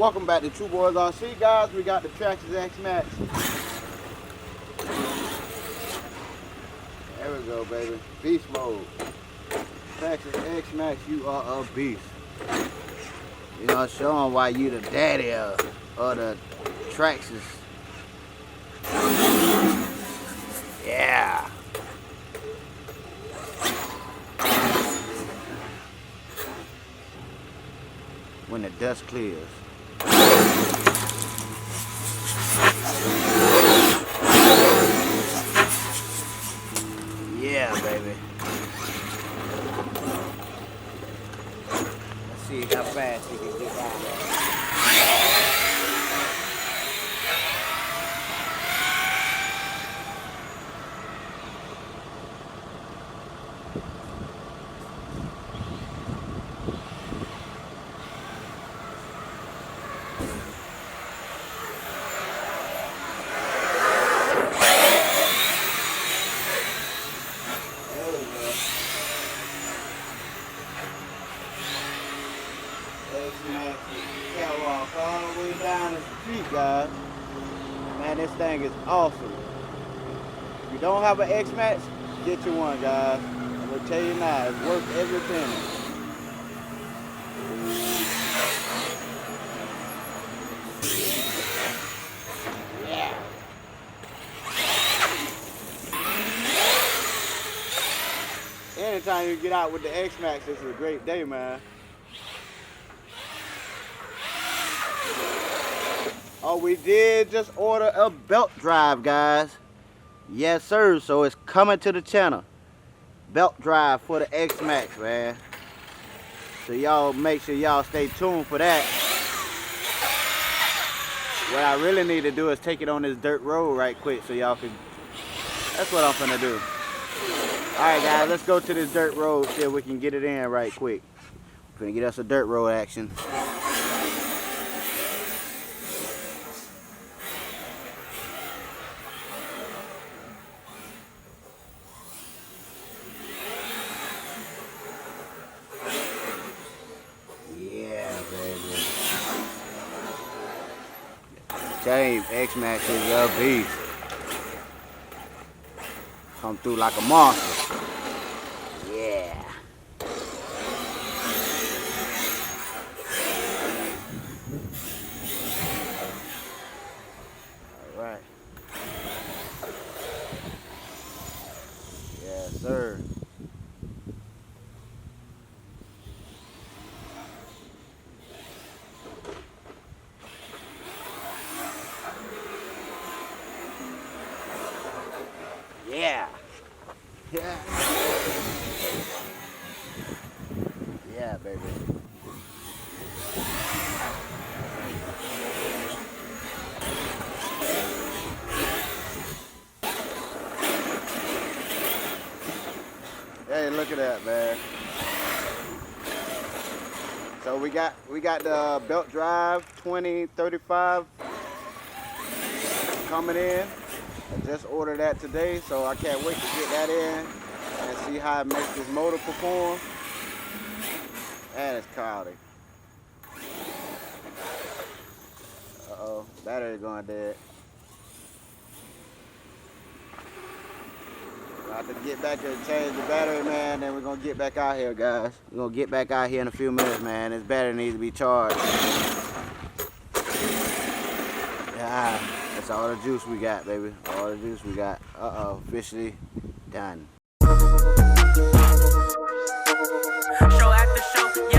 Welcome back to Two Boys RC, guys. We got the Traxxas X-Maxx. There we go, baby. Beast mode. Traxxas X-Maxx, you are a beast. You know, show them why you the daddy of the Traxxas. Yeah. When the dust clears. Yeah, baby. Let's see how fast he can get down there. Catwalk all the way down the street, guys. Man, this thing is awesome. If you don't have an X-Maxx, get you one, guys. I'm gonna tell you now, it's worth every penny. Yeah. Anytime you get out with the X-Maxx, this is a great day, man. Oh, we did just order a belt drive, guys. Yes, sir. So it's coming to the channel. Belt drive for the X-Maxx, man. So y'all make sure y'all stay tuned for that. What I really need to do is take it on this dirt road right quick so y'all can... That's what I'm finna do. Alright, guys, let's go to this dirt road, see if we can get it in right quick. We're gonna get us a dirt road action. James X-Maxx is a beast. Come through like a monster. Yeah. All right. Yes, sir. Yeah. Yeah. Yeah, baby. Hey, look at that, man. So we got the belt drive 2035 coming in. I just ordered that today, so I can't wait to get that in and see how it makes this motor perform. And it's cloudy. Uh-oh, battery going dead. I have to get back and change the battery, man, then we're gonna get back out here, guys. We're gonna get back out here in a few minutes, man. This battery needs to be charged. Yeah. That's all the juice we got, baby. All the juice we got. Uh-oh, officially done. Show after show.